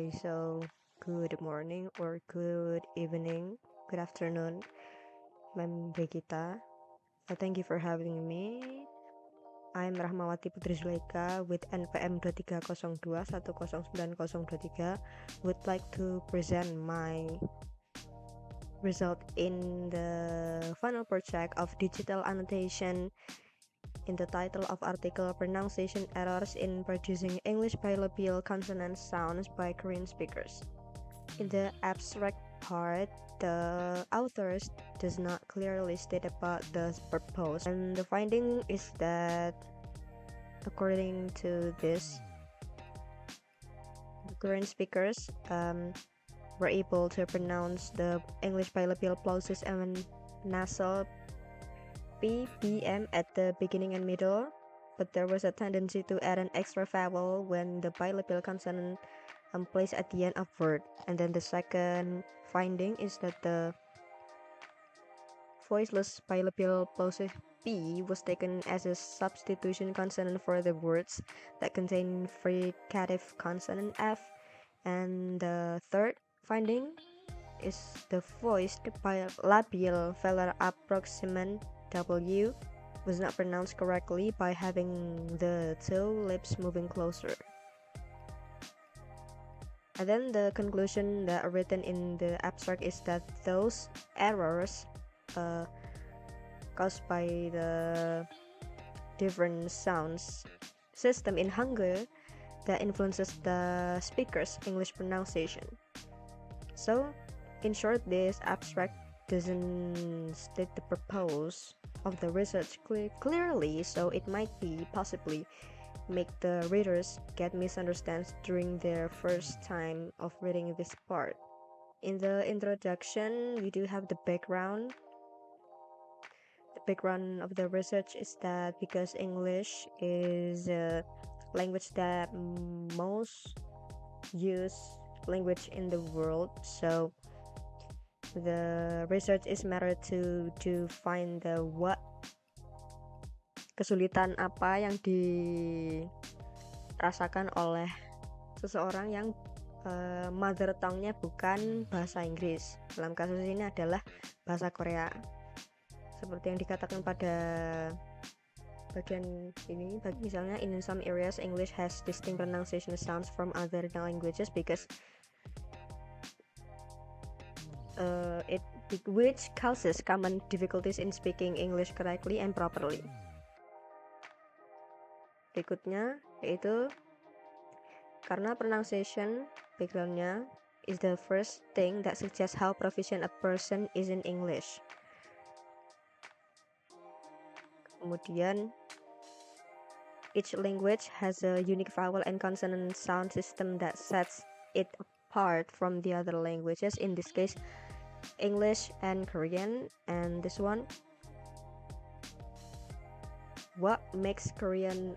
Okay, so good morning or good evening, good afternoon, I'm Begita. Thank you for having me. I'm Rahmawati Putri Zulaicha with NPM 2302109023 would like to present my result in the final project of digital annotation in the title of article Pronunciation Errors in Producing English Bilabial Consonant Sounds by Korean Speakers. In the abstract part, the authors does not clearly state about the purpose, and the finding is that according to this, the Korean speakers were able to pronounce the English bilabial plosive and nasal P, B, M at the beginning and middle, but there was a tendency to add an extra vowel when the bilabial consonant placed at the end of word. And then the second finding is that the voiceless bilabial plosive P was taken as a substitution consonant for the words that contain fricative consonant F. And the third finding is the voiced bilabial velar approximant W was not pronounced correctly by having the two lips moving closer. And then the conclusion that are written in the abstract is that those errors caused by the different sounds system in Hangul that influences the speaker's English pronunciation. So, in short, this abstract doesn't state the purpose of the research clearly, so it might be possibly make the readers get misunderstood during their first time of reading this part. In the introduction, we do have the background. The background of the research is that because English is a language that most used language in the world, so the research is matter to find the what kesulitan apa yang dirasakan oleh seseorang yang mother tongue-nya bukan bahasa Inggris. Dalam kasus ini adalah bahasa Korea. Seperti yang dikatakan pada bagian ini, misalnya in some areas English has distinct pronunciation sounds from other languages because which causes common difficulties in speaking English correctly and properly. Berikutnya yaitu karena pronunciation backgroundnya is the first thing that suggests how proficient a person is in English. Kemudian each language has a unique vowel and consonant sound system that sets it apart from the other languages, in this case English and Korean. And this one, what makes Korean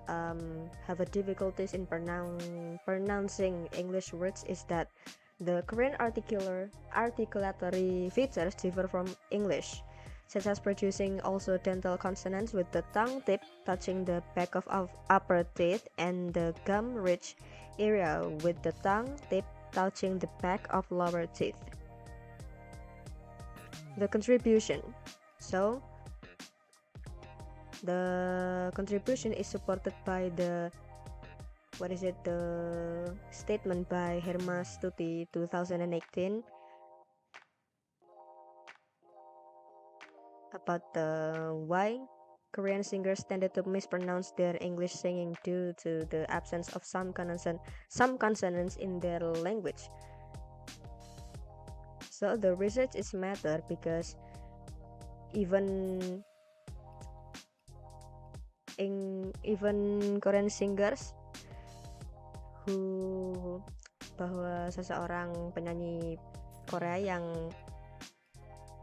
have a difficulties in pronouncing English words is that the Korean articulatory features differ from English, such as producing also dental consonants with the tongue tip touching the back of upper teeth and the gum ridge area with the tongue tip touching the back of lower teeth. The contribution. So the contribution is supported by the statement by Hermastuti 2018 about the why Korean singers tended to mispronounce their English singing due to the absence of some consonants in their language. So the research is matter because even Korean singers bahwa seseorang penyanyi Korea yang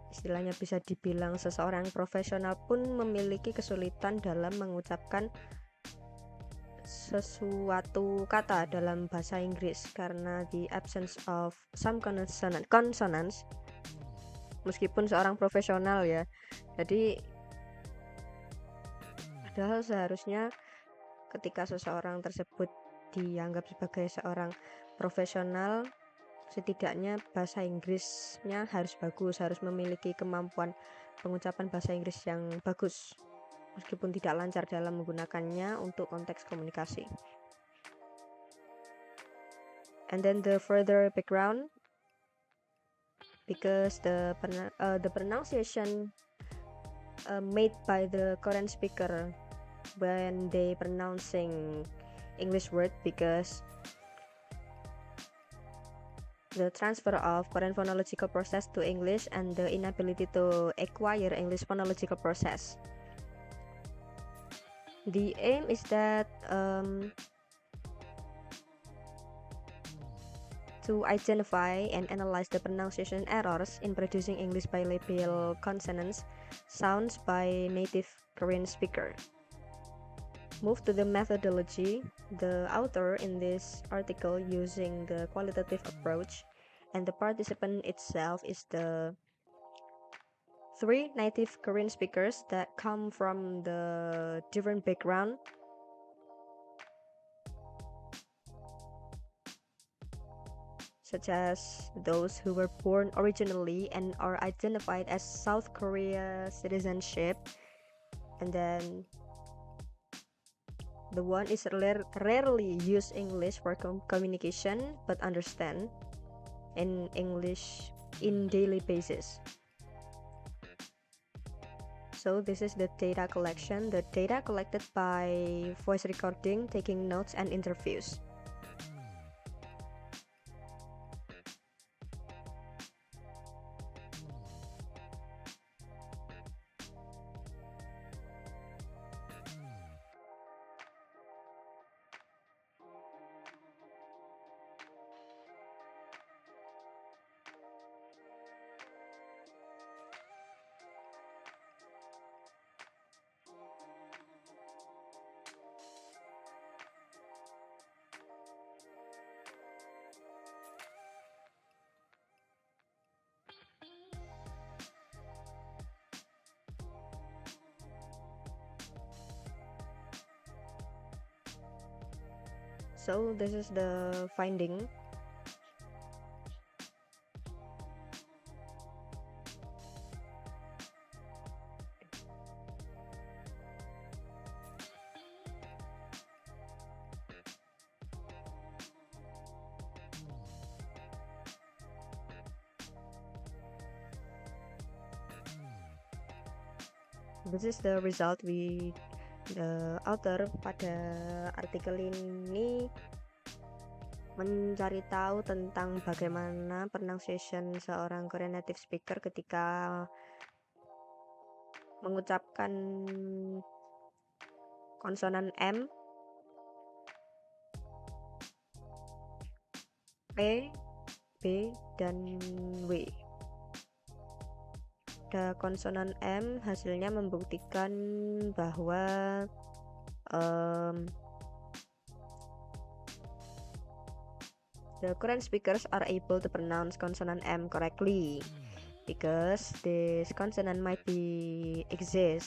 istilahnya bisa dibilang seseorang profesional pun memiliki kesulitan dalam mengucapkan sesuatu kata dalam bahasa Inggris karena the absence of some consonants meskipun seorang profesional ya. Jadi padahal seharusnya ketika seseorang tersebut dianggap sebagai seorang profesional, setidaknya bahasa Inggrisnya harus bagus, harus memiliki kemampuan pengucapan bahasa Inggris yang bagus, meskipun tidak lancar dalam menggunakannya untuk konteks komunikasi. And then the further background, because the pronunciation made by the Korean speaker when they pronouncing English word, because the transfer of Korean phonological process to English and the inability to acquire English phonological process. The aim is that to identify and analyze the pronunciation errors in producing English bilabial consonants sounds by native Korean speaker. Move to the methodology. The author in this article using the qualitative approach, and the participant itself is the 3 native Korean speakers that come from the different background, such as those who were born originally and are identified as South Korea citizenship, and then the one is rarely use English for communication but understand in English in daily basis. So this is the data collection, the data collected by voice recording, taking notes, and interviews. So this is the finding. This is the result the author pada artikel ini mencari tahu tentang bagaimana pronunciation seorang Korean native speaker ketika mengucapkan konsonan M, P, B, dan W. Pada konsonan M, hasilnya membuktikan bahwa the Korean speakers are able to pronounce consonant M correctly, because this consonant might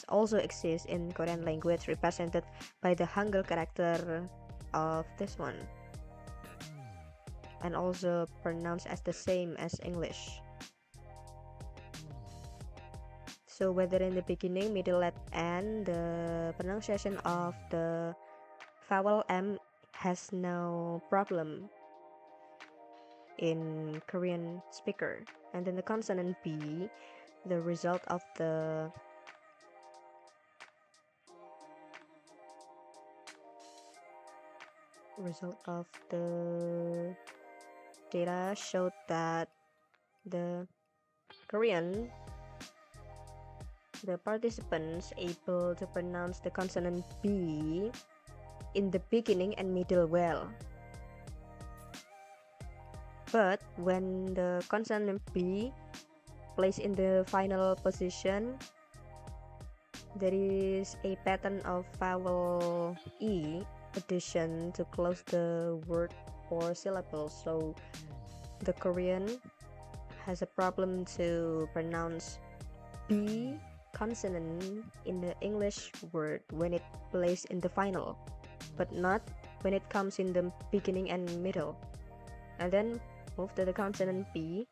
also exist in Korean language, represented by the Hangul character of this one, and also pronounced as the same as English. So whether in the beginning, middle, at end, the pronunciation of the vowel M has no problem in Korean speaker. And then the consonant B, the result of the data showed that the participants able to pronounce the consonant B in the beginning and middle well. But when the consonant B placed in the final position, there is a pattern of vowel E addition to close the word or syllable. So the Korean has a problem to pronounce B consonant in the English word when it placed in the final, but not when it comes in the beginning and middle. And then move to the consonant P.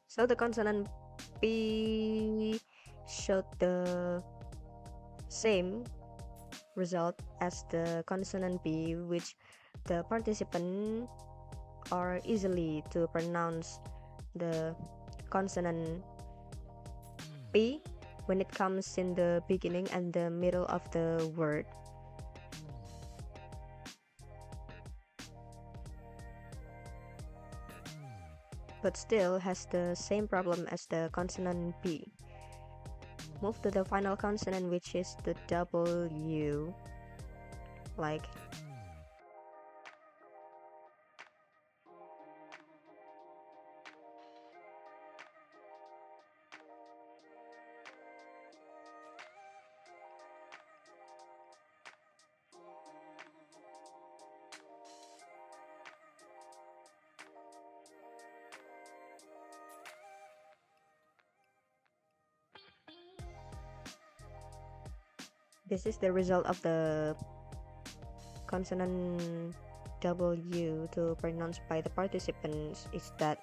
So the consonant P showed the same result as the consonant B, which the participant are easily to pronounce the consonant P when it comes in the beginning and the middle of the word. But still has the same problem as the consonant B. Move to the final consonant, which is the W, like this is the result of the consonant W to pronounce by the participants is that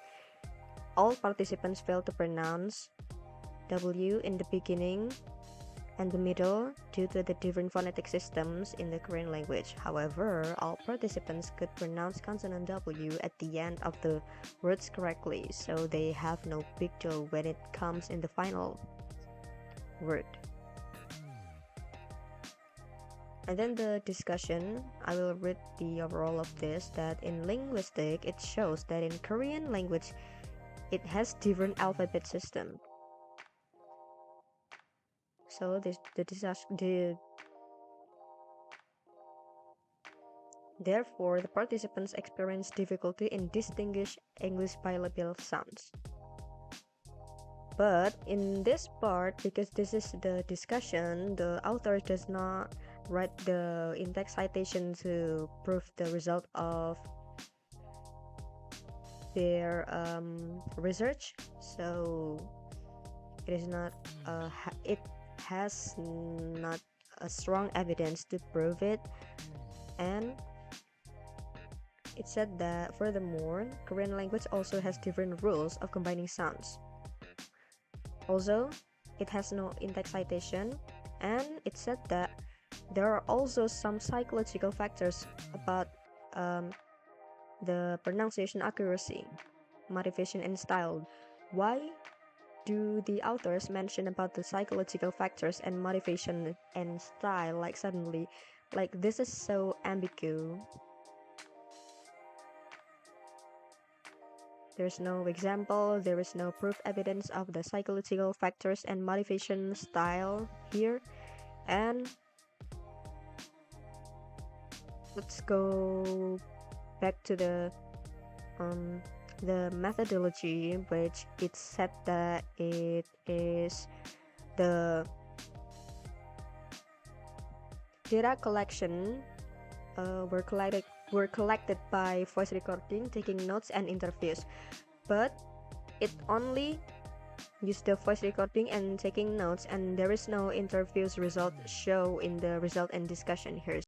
all participants fail to pronounce W in the beginning and the middle due to the different phonetic systems in the Korean language. However, all participants could pronounce consonant W at the end of the words correctly, so they have no big deal when it comes in the final word. And then the discussion, I will read the overall of this, that in linguistic, it shows that in Korean language, it has different alphabet system. So therefore, the participants experience difficulty in distinguish English bilabial sounds. But in this part, because this is the discussion, the author does not write the in-text citation to prove the result of their research. So it is not it has not a strong evidence to prove it. And it said that furthermore, Korean language also has different rules of combining sounds. Also, it has no in-text citation, and it said that there are also some psychological factors about the pronunciation accuracy, motivation, and style. Why do the authors mention about the psychological factors and motivation and style like suddenly? Like, this is so ambiguous. There's no example, there is no proof evidence of the psychological factors and motivation style here. And let's go back to the methodology, which it said that it is the data collection were collected by voice recording, taking notes, and interviews, but it only used the voice recording and taking notes, and there is no interviews result show in the result and discussion here.